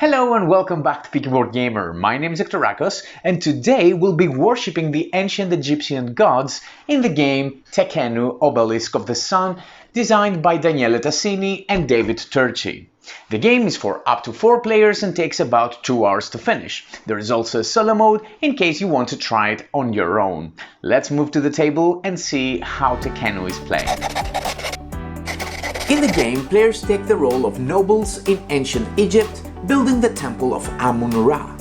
Hello and welcome back to Peaky Boardgamer. My name is Rakos, and today we'll be worshipping the ancient Egyptian gods in the game Tekhenu, Obelisk of the Sun, designed by Daniele Tassini and David Turchi. The game is for up to 4 players and takes about 2 hours to finish. There is also a solo mode in case you want to try it on your own. Let's move to the table and see how Tekhenu is played. In the game, players take the role of nobles in ancient Egypt, building the temple of Amun-Ra.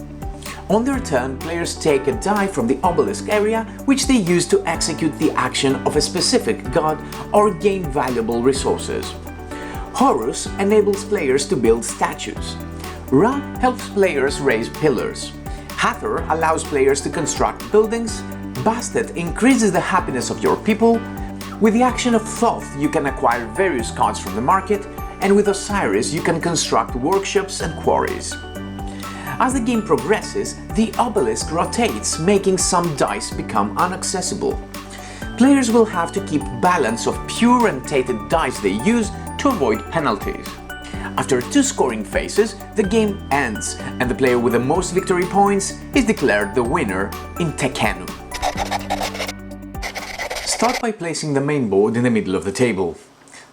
On their turn, players take a die from the obelisk area, which they use to execute the action of a specific god or gain valuable resources. Horus enables players to build statues. Ra helps players raise pillars. Hathor allows players to construct buildings. Bastet increases the happiness of your people. With the action of Thoth, you can acquire various cards from the market, and with Osiris you can construct workshops and quarries. As the game progresses, the obelisk rotates, making some dice become inaccessible. Players will have to keep balance of pure and tainted dice they use to avoid penalties. After 2 scoring phases, the game ends, and the player with the most victory points is declared the winner in Tekhenu. Start by placing the main board in the middle of the table.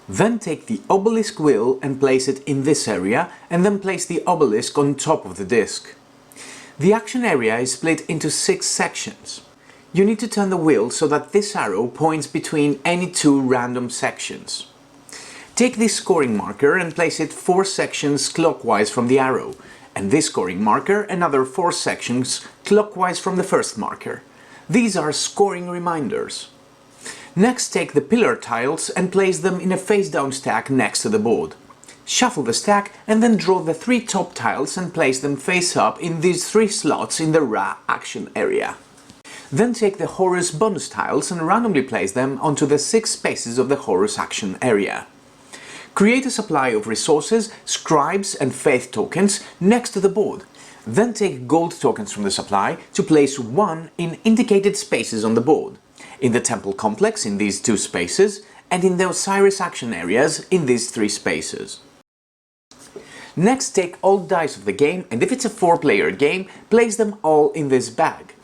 Then take the obelisk wheel and place it in this area, and then place the obelisk on top of the disc. The action area is split into 6 sections. You need to turn the wheel so that this arrow points between any 2 random sections. Take this scoring marker and place it 4 sections clockwise from the arrow, and this scoring marker another 4 sections clockwise from the first marker. These are scoring reminders. Next, take the pillar tiles and place them in a face-down stack next to the board. Shuffle the stack and then draw the 3 top tiles and place them face-up in these 3 slots in the Ra action area. Then take the Horus bonus tiles and randomly place them onto the 6 spaces of the Horus action area. Create a supply of resources, scribes and faith tokens next to the board. Then take gold tokens from the supply to place 1 in indicated spaces on the board. In the temple complex in these 2 spaces, and in the Osiris action areas in these 3 spaces. Next, take all dice of the game, and if it's a 4-player game, place them all in this bag.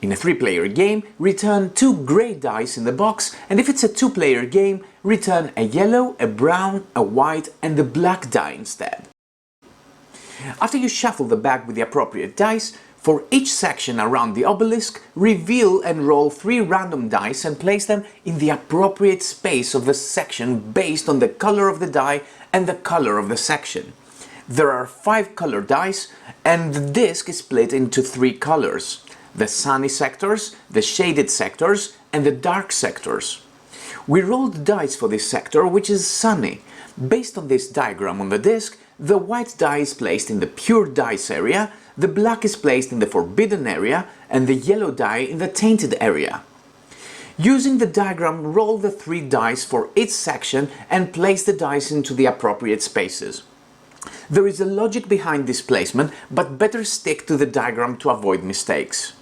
In a 3-player game, return 2 grey dice in the box, and if it's a 2-player game, return a yellow, a brown, a white and a black die instead. After you shuffle the bag with the appropriate dice, for each section around the obelisk, reveal and roll 3 random dice and place them in the appropriate space of the section based on the color of the die and the color of the section. There are 5 color dice, and the disc is split into 3 colors: the sunny sectors, the shaded sectors and the dark sectors. We rolled dice for this sector, which is sunny. Based on this diagram on the disc, the white die is placed in the pure dice area, the black is placed in the forbidden area, and the yellow die in the tainted area. Using the diagram, roll the 3 dice for each section and place the dice into the appropriate spaces. There is a logic behind this placement, but better stick to the diagram to avoid mistakes.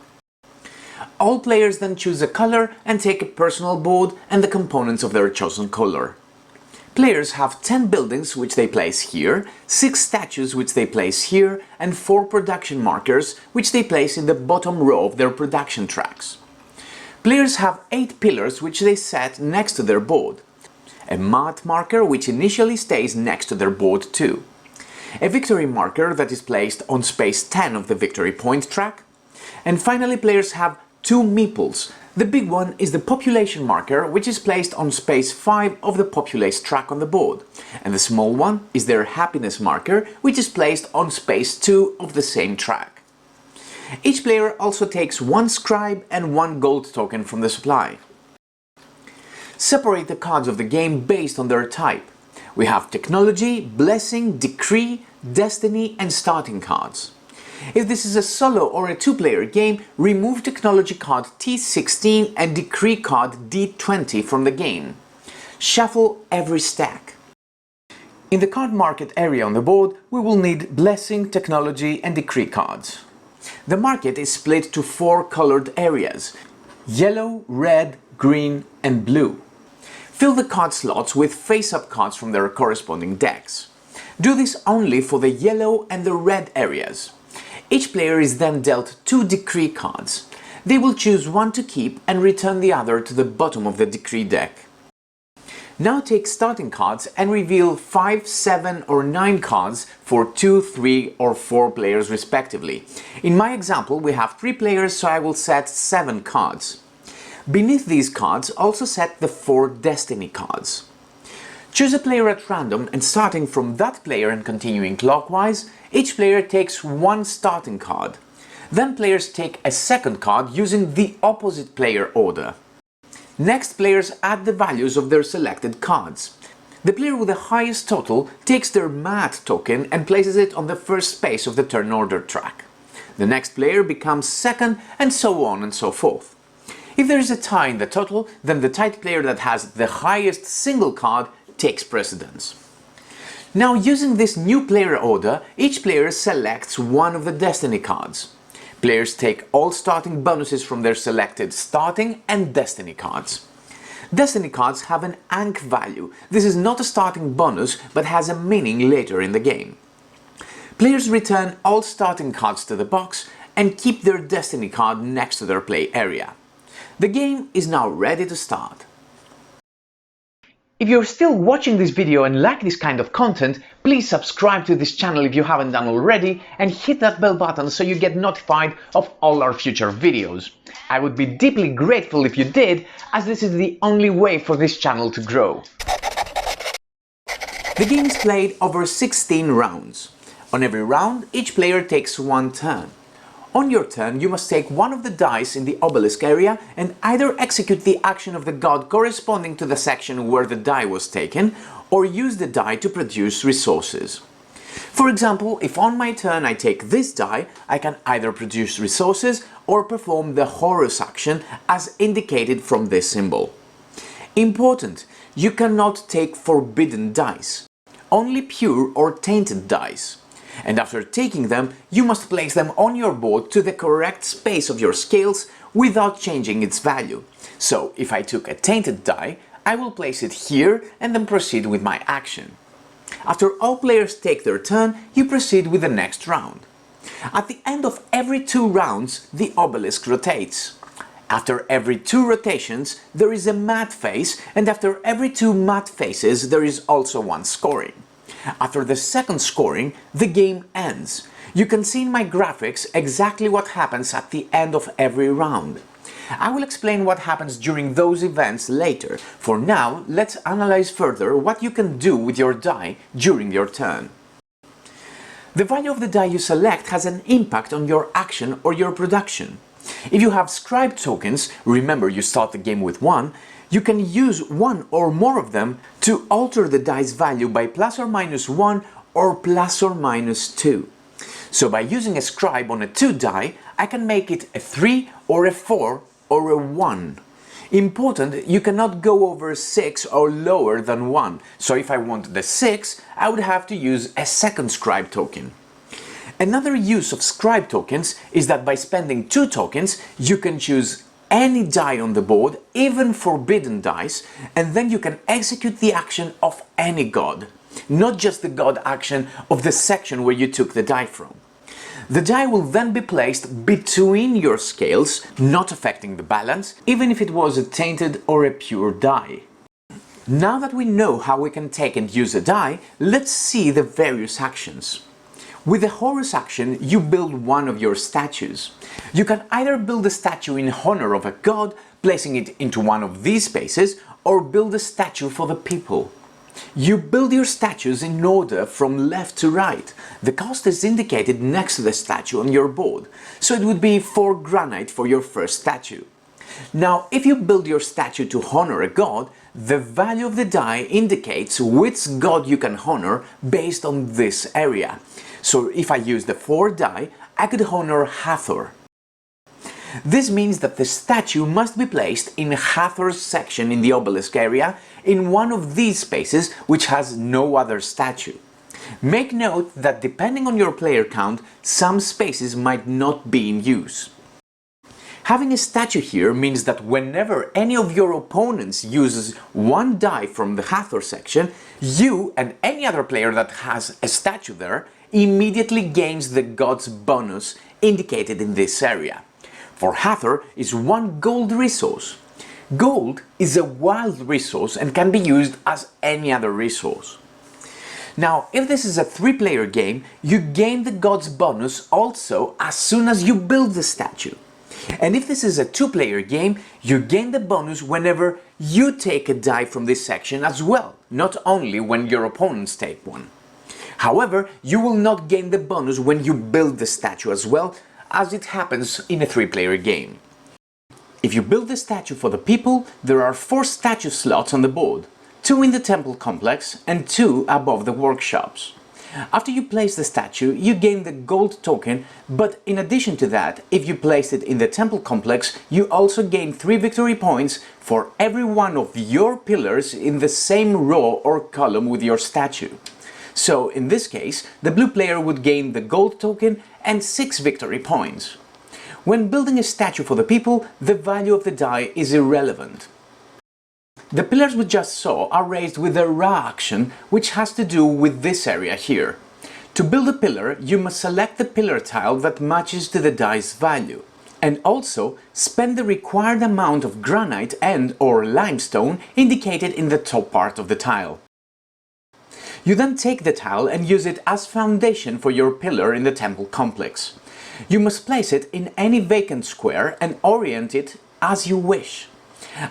All players then choose a color and take a personal board and the components of their chosen color. Players have 10 buildings which they place here, 6 statues which they place here, and 4 production markers which they place in the bottom row of their production tracks. Players have 8 pillars which they set next to their board. A Maat marker which initially stays next to their board too. A victory marker that is placed on space 10 of the victory point track. And finally, players have 2 meeples. The big one is the population marker, which is placed on space 5 of the populace track on the board, and the small one is their happiness marker, which is placed on space 2 of the same track. Each player also takes 1 scribe and 1 gold token from the supply. Separate the cards of the game based on their type. We have technology, blessing, decree, destiny and starting cards. If this is a solo or a 2-player game, remove technology card T16 and decree card D20 from the game. Shuffle every stack. In the card market area on the board, we will need blessing, technology and decree cards. The market is split to 4 colored areas: yellow, red, green and blue. Fill the card slots with face-up cards from their corresponding decks. Do this only for the yellow and the red areas. Each player is then dealt 2 decree cards. They will choose one to keep and return the other to the bottom of the decree deck. Now take starting cards and reveal 5, 7 or 9 cards for 2, 3 or 4 players respectively. In my example we have 3 players, so I will set 7 cards. Beneath these cards also set the 4 destiny cards. Choose a player at random, and starting from that player and continuing clockwise, each player takes 1 starting card. Then players take a second card using the opposite player order. Next, players add the values of their selected cards. The player with the highest total takes their Maat token and places it on the first space of the turn order track. The next player becomes second, and so on and so forth. If there is a tie in the total, then the tied player that has the highest single card takes precedence. Now, using this new player order, each player selects one of the destiny cards. Players take all starting bonuses from their selected starting and destiny cards. Destiny cards have an Ankh value. This is not a starting bonus, but has a meaning later in the game. Players return all starting cards to the box and keep their destiny card next to their play area. The game is now ready to start. If you're still watching this video and like this kind of content, please subscribe to this channel if you haven't done already and hit that bell button so you get notified of all our future videos. I would be deeply grateful if you did, as this is the only way for this channel to grow. The game is played over 16 rounds. On every round, each player takes 1 turn. On your turn, you must take one of the dice in the Obelisk area and either execute the action of the god corresponding to the section where the die was taken, or use the die to produce resources. For example, if on my turn I take this die, I can either produce resources or perform the Horus action as indicated from this symbol. Important: you cannot take forbidden dice, only pure or tainted dice. And after taking them, you must place them on your board to the correct space of your scales without changing its value. So, if I took a tainted die, I will place it here and then proceed with my action. After all players take their turn, you proceed with the next round. At the end of every 2 rounds, the obelisk rotates. After every 2 rotations, there is a Maat phase, and after every 2 Maat phases, there is also 1 scoring. After the second scoring, the game ends. You can see in my graphics exactly what happens at the end of every round. I will explain what happens during those events later. For now, let's analyze further what you can do with your die during your turn. The value of the die you select has an impact on your action or your production. If you have scribe tokens, remember you start the game with 1, you can use 1 or more of them to alter the die's value by ±1 or ±2. So by using a scribe on a 2 die, I can make it a 3 or a 4 or a 1. Important, you cannot go over 6 or lower than 1, so if I want the 6, I would have to use a second scribe token. Another use of scribe tokens is that by spending 2 tokens, you can choose any die on the board, even forbidden dice, and then you can execute the action of any god, not just the god action of the section where you took the die from. The die will then be placed between your scales, not affecting the balance, even if it was a tainted or a pure die. Now that we know how we can take and use a die, let's see the various actions. With the Horus action, you build one of your statues. You can either build a statue in honor of a god, placing it into one of these spaces, or build a statue for the people. You build your statues in order from left to right. The cost is indicated next to the statue on your board, so it would be 4 granite for your first statue. Now, if you build your statue to honor a god, the value of the die indicates which god you can honor based on this area. So if I use the 4 die, I could honor Hathor. This means that the statue must be placed in Hathor's section in the obelisk area, in one of these spaces which has no other statue. Make note that depending on your player count, some spaces might not be in use. Having a statue here means that whenever any of your opponents uses one die from the Hathor section, you and any other player that has a statue there immediately gains the god's bonus indicated in this area. For Hathor is one gold resource. Gold is a wild resource and can be used as any other resource. Now, if this is a 3-player game, you gain the god's bonus also as soon as you build the statue. And if this is a 2-player game, you gain the bonus whenever you take a die from this section as well, not only when your opponents take one. However, you will not gain the bonus when you build the statue as well, as it happens in a 3-player game. If you build the statue for the people, there are 4 statue slots on the board, 2 in the temple complex and 2 above the workshops. After you place the statue, you gain the gold token, but in addition to that, if you place it in the temple complex, you also gain 3 victory points for every one of your pillars in the same row or column with your statue. So in this case, the blue player would gain the gold token and 6 victory points. When building a statue for the people, the value of the die is irrelevant. The pillars we just saw are raised with a Ra action, which has to do with this area here. To build a pillar, you must select the pillar tile that matches to the die's value, and also spend the required amount of granite and/or limestone indicated in the top part of the tile. You then take the tile and use it as foundation for your pillar in the temple complex. You must place it in any vacant square and orient it as you wish.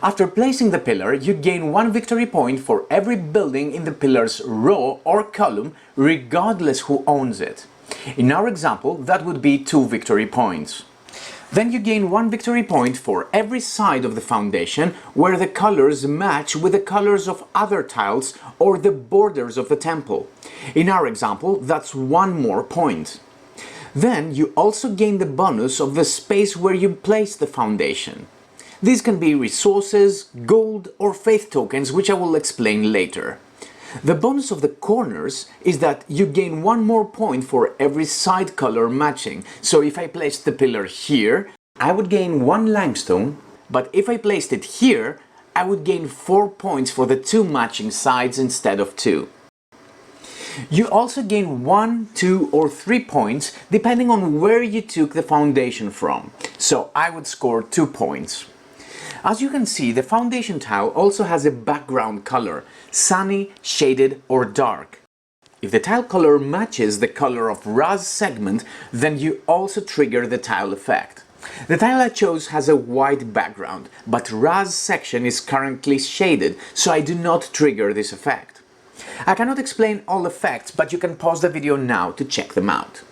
After placing the pillar, you gain 1 victory point for every building in the pillar's row or column, regardless who owns it. In our example, that would be 2 victory points. Then you gain 1 victory point for every side of the foundation where the colors match with the colors of other tiles or the borders of the temple. In our example, that's 1 more point. Then you also gain the bonus of the space where you place the foundation. These can be resources, gold or faith tokens, which I will explain later. The bonus of the corners is that you gain 1 more point for every side color matching. So if I placed the pillar here, I would gain 1 limestone, but if I placed it here, I would gain 4 points for the 2 matching sides instead of 2. You also gain 1, 2 or 3 points depending on where you took the foundation from. So I would score 2 points. As you can see, the foundation tile also has a background color, sunny, shaded or dark. If the tile color matches the color of Ra's segment, then you also trigger the tile effect. The tile I chose has a white background, but Ra's section is currently shaded, so I do not trigger this effect. I cannot explain all effects, but you can pause the video now to check them out.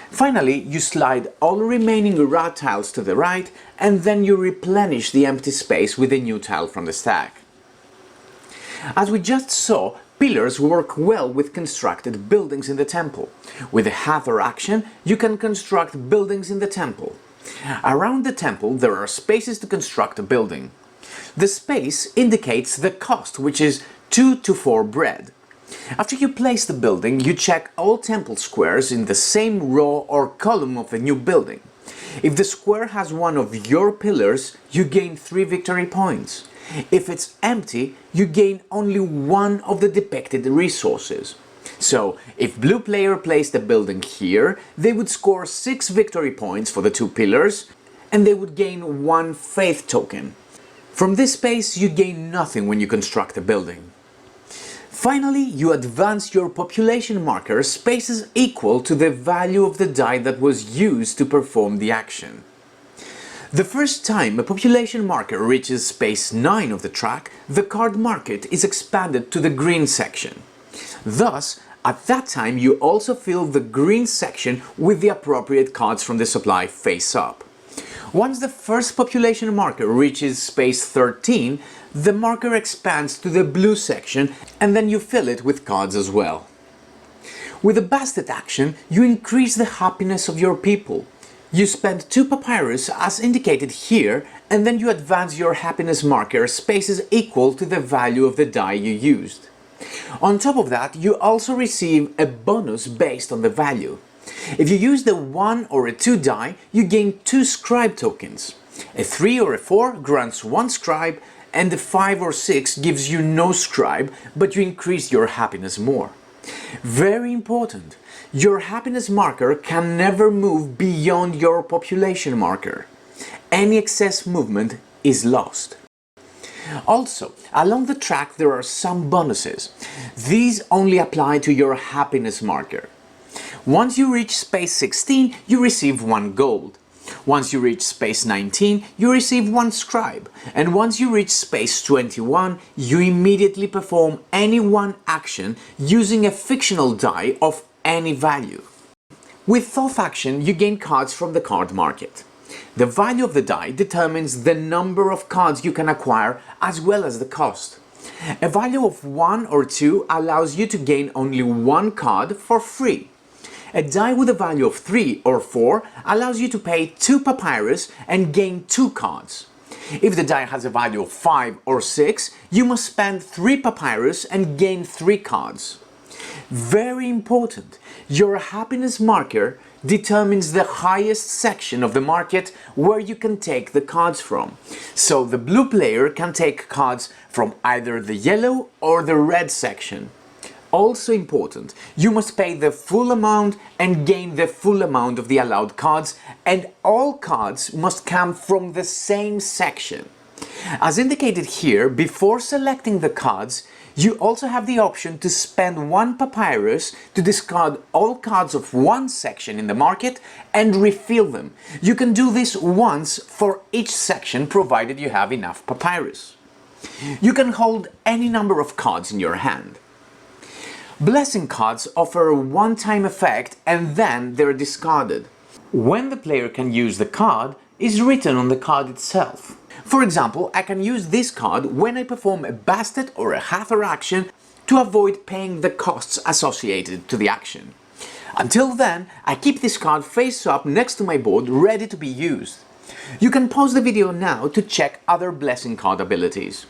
Finally, you slide all remaining Ra tiles to the right, and then you replenish the empty space with a new tile from the stack. As we just saw, pillars work well with constructed buildings in the temple. With the Hathor action, you can construct buildings in the temple. Around the temple, there are spaces to construct a building. The space indicates the cost, which is 2 to 4 bread. After you place the building, you check all temple squares in the same row or column of the new building. If the square has one of your pillars, you gain 3 victory points. If it's empty, you gain only 1 of the depicted resources. So, if blue player placed a building here, they would score 6 victory points for the 2 pillars, and they would gain 1 faith token. From this space, you gain nothing when you construct a building. Finally, you advance your population marker spaces equal to the value of the die that was used to perform the action. The first time a population marker reaches space 9 of the track, the card market is expanded to the green section. Thus, at that time you also fill the green section with the appropriate cards from the supply face up. Once the first population marker reaches space 13, the marker expands to the blue section and then you fill it with cards as well. With the Bastet action, you increase the happiness of your people. You spend 2 papyrus as indicated here, and then you advance your happiness marker spaces equal to the value of the die you used. On top of that, you also receive a bonus based on the value. If you use the 1 or a 2 die, you gain 2 scribe tokens. A 3 or a 4 grants 1 scribe, and a 5 or 6 gives you no scribe, but you increase your happiness more. Very important, your happiness marker can never move beyond your population marker. Any excess movement is lost. Also, along the track there are some bonuses. These only apply to your happiness marker. Once you reach space 16, you receive 1 gold. Once you reach space 19, you receive 1 scribe. And once you reach space 21, you immediately perform any one action using a fictional die of any value. With Thoth action, you gain cards from the card market. The value of the die determines the number of cards you can acquire as well as the cost. A value of 1 or 2 allows you to gain only 1 card for free. A die with a value of 3 or 4 allows you to pay 2 papyrus and gain 2 cards. If the die has a value of 5 or 6, you must spend 3 papyrus and gain 3 cards. Very important, your happiness marker determines the highest section of the market where you can take the cards from. So the blue player can take cards from either the yellow or the red section. Also important, you must pay the full amount and gain the full amount of the allowed cards, and all cards must come from the same section. As indicated here, before selecting the cards, you also have the option to spend 1 papyrus to discard all cards of one section in the market and refill them. You can do this once for each section provided you have enough papyrus. You can hold any number of cards in your hand. Blessing cards offer a one-time effect and then they're discarded. When the player can use the card is written on the card itself. For example, I can use this card when I perform a Bastet or a Hathor action to avoid paying the costs associated to the action. Until then, I keep this card face up next to my board ready to be used. You can pause the video now to check other blessing card abilities.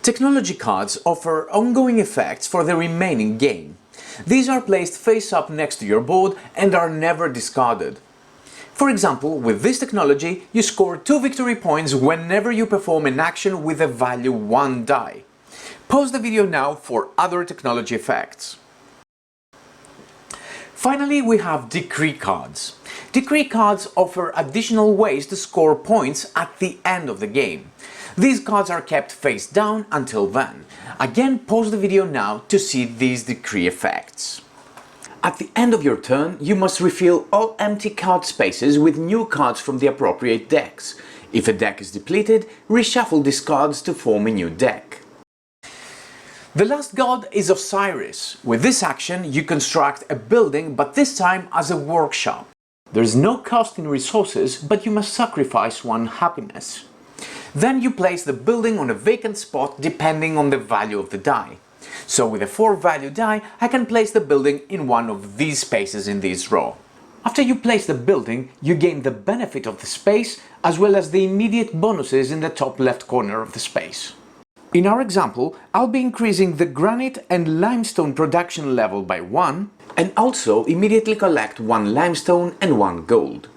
Technology cards offer ongoing effects for the remaining game. These are placed face up next to your board and are never discarded. For example, with this technology, you score 2 victory points whenever you perform an action with a value 1 die. Pause the video now for other technology effects. Finally, we have decree cards. Decree cards offer additional ways to score points at the end of the game. These cards are kept face down until then. Again, pause the video now to see these decree effects. At the end of your turn, you must refill all empty card spaces with new cards from the appropriate decks. If a deck is depleted, reshuffle these cards to form a new deck. The last god is Osiris. With this action, you construct a building, but this time as a workshop. There is no cost in resources, but you must sacrifice 1 happiness. Then you place the building on a vacant spot depending on the value of the die. So with a 4 value die, I can place the building in one of these spaces in this row. After you place the building, you gain the benefit of the space as well as the immediate bonuses in the top left corner of the space. In our example, I'll be increasing the granite and limestone production level by 1 and also immediately collect 1 limestone and 1 gold.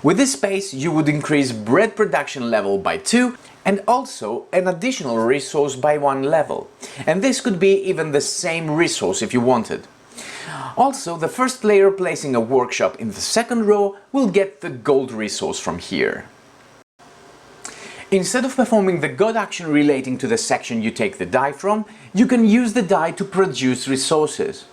With this space, you would increase bread production level by 2 and also an additional resource by 1 level. And this could be even the same resource if you wanted. Also, the first player placing a workshop in the second row will get the gold resource from here. Instead of performing the god action relating to the section you take the die from, you can use the die to produce resources.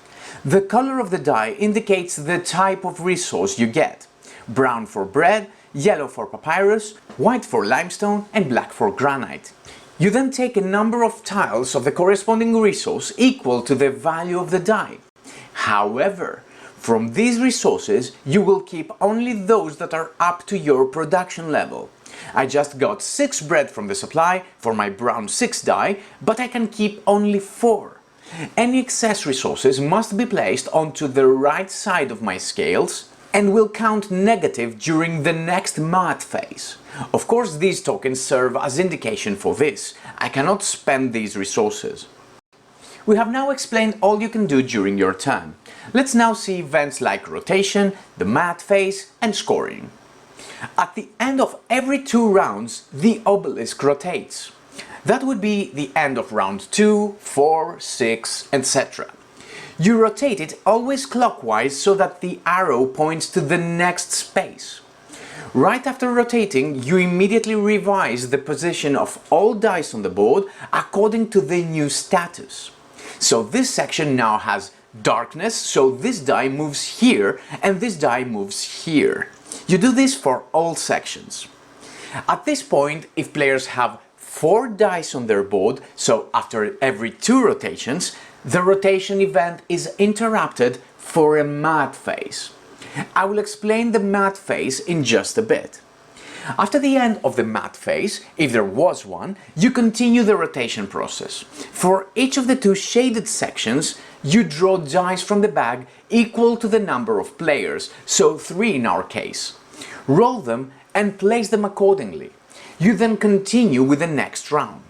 The color of the die indicates the type of resource you get. Brown for bread, yellow for papyrus, white for limestone and black for granite. You then take a number of tiles of the corresponding resource equal to the value of the die. However, from these resources you will keep only those that are up to your production level. I just got 6 bread from the supply for my brown 6 die, but I can keep only 4. Any excess resources must be placed onto the right side of my scales and will count negative during the next Maat phase. Of course, these tokens serve as indication for this. I cannot spend these resources. We have now explained all you can do during your turn. Let's now see events like rotation, the Maat phase and scoring. At the end of every 2 rounds, the Obelisk rotates. That would be the end of round 2, 4, 6, etc. You rotate it always clockwise so that the arrow points to the next space. Right after rotating, you immediately revise the position of all dice on the board according to the new status. So this section now has darkness, so this die moves here and this die moves here. You do this for all sections. At this point, if players have 4 dice on their board, so after every 2 rotations, the rotation event is interrupted for a Maat phase. I will explain the Maat phase in just a bit. After the end of the Maat phase, if there was one, you continue the rotation process. For each of the 2 shaded sections, you draw dice from the bag equal to the number of players, so 3 in our case. Roll them and place them accordingly. You then continue with the next round.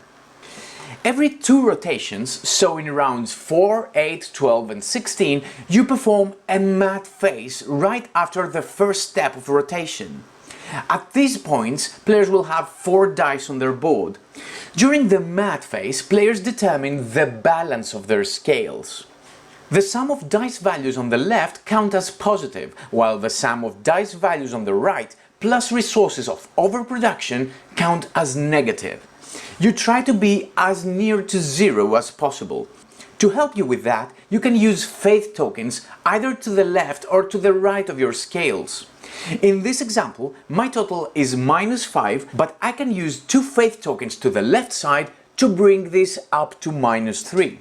Every 2 rotations, so in rounds 4, 8, 12 and 16, you perform a Maat phase right after the first step of rotation. At these points, players will have 4 dice on their board. During the Maat phase, players determine the balance of their scales. The sum of dice values on the left count as positive, while the sum of dice values on the right plus resources of overproduction count as negative. You try to be as near to 0 as possible. To help you with that, you can use faith tokens either to the left or to the right of your scales. In this example, my total is -5, but I can use 2 faith tokens to the left side to bring this up to -3.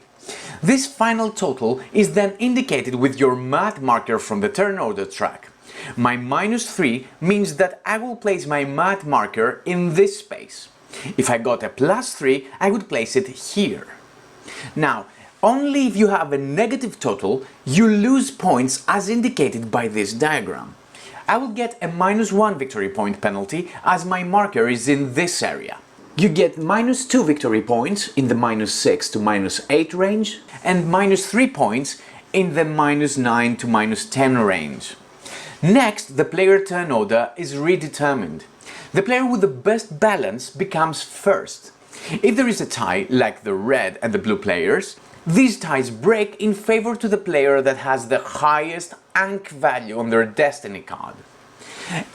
This final total is then indicated with your Maat marker from the turn order track. My -3 means that I will place my Maat marker in this space. If I got a +3, I would place it here. Now, only if you have a negative total, you lose points as indicated by this diagram. I will get a -1 victory point penalty as my marker is in this area. You get -2 victory points in the -6 to -8 range and -3 points in the -9 to -10 range. Next, the player turn order is redetermined. The player with the best balance becomes first. If there is a tie, like the red and the blue players, these ties break in favor to the player that has the highest Ankh value on their destiny card.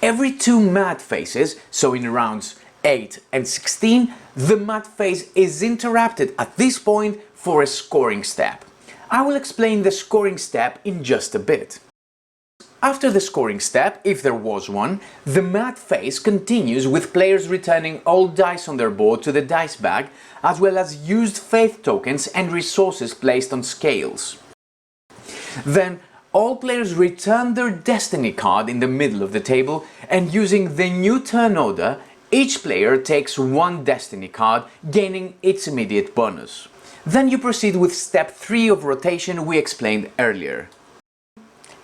Every 2 Maat phases, so in rounds 8 and 16, the Maat phase is interrupted at this point for a scoring step. I will explain the scoring step in just a bit. After the scoring step, if there was one, the Maat phase continues with players returning all dice on their board to the dice bag, as well as used faith tokens and resources placed on scales. Then, all players return their destiny card in the middle of the table, and using the new turn order, each player takes 1 destiny card, gaining its immediate bonus. Then you proceed with step 3 of rotation we explained earlier.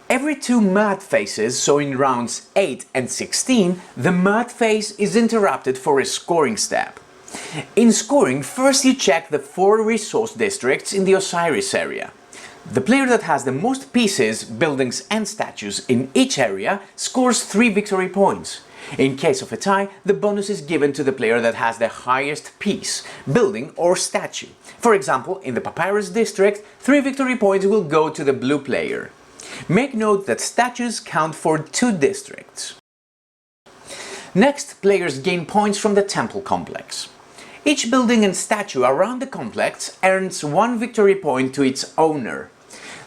Every 2 Maat phases, so in rounds 8 and 16, the Maat phase is interrupted for a scoring step. In scoring, first you check the 4 resource districts in the Osiris area. The player that has the most pieces, buildings and statues in each area scores 3 victory points. In case of a tie, the bonus is given to the player that has the highest piece, building or statue. For example, in the Papyrus district, 3 victory points will go to the blue player. Make note that statues count for 2 districts. Next, players gain points from the temple complex. Each building and statue around the complex earns 1 victory point to its owner.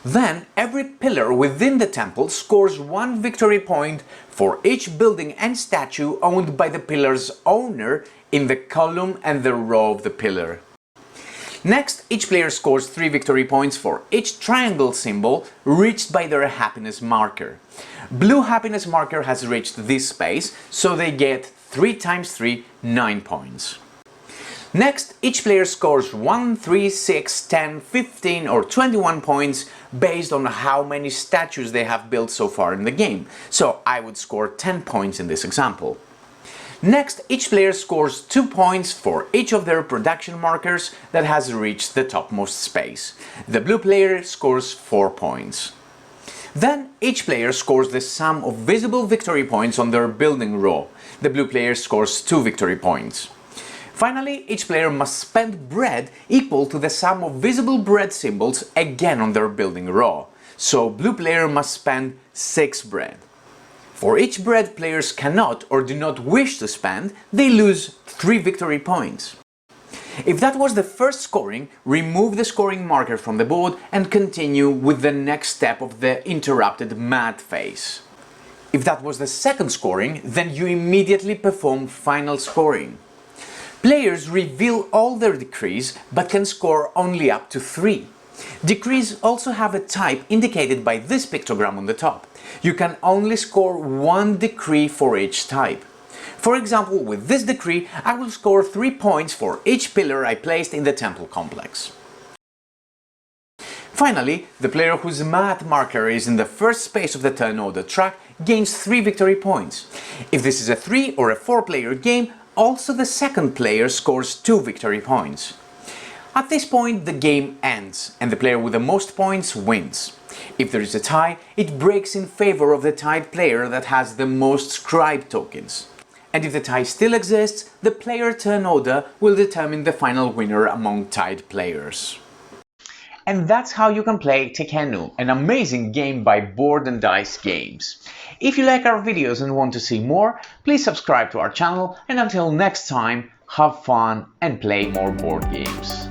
Then, every pillar within the temple scores 1 victory point for each building and statue owned by the pillar's owner in the column and the row of the pillar. Next, each player scores 3 victory points for each triangle symbol reached by their happiness marker. Blue happiness marker has reached this space, so they get 3 times 3, 9 points. Next, each player scores 1, 3, 6, 10, 15 or 21 points based on how many statues they have built so far in the game. So I would score 10 points in this example. Next, each player scores 2 points for each of their production markers that has reached the topmost space. The blue player scores 4 points. Then, each player scores the sum of visible victory points on their building row. The blue player scores 2 victory points. Finally, each player must spend bread equal to the sum of visible bread symbols again on their building row. So, blue player must spend 6 bread. For each bread players cannot or do not wish to spend, they lose 3 victory points. If that was the first scoring, remove the scoring marker from the board and continue with the next step of the interrupted Maat phase. If that was the second scoring, then you immediately perform final scoring. Players reveal all their decrees but can score only up to 3. Decrees also have a type indicated by this pictogram on the top. You can only score 1 decree for each type. For example, with this decree, I will score 3 points for each pillar I placed in the temple complex. Finally, the player whose Maat marker is in the first space of the turn order track gains 3 victory points. If this is a 3 or a 4 player game, also the second player scores 2 victory points. At this point, the game ends and the player with the most points wins. If there is a tie, it breaks in favor of the tied player that has the most scribe tokens. And if the tie still exists, the player turn order will determine the final winner among tied players. And that's how you can play Tekhenu, an amazing game by Board and Dice Games. If you like our videos and want to see more, please subscribe to our channel, and until next time, have fun and play more board games.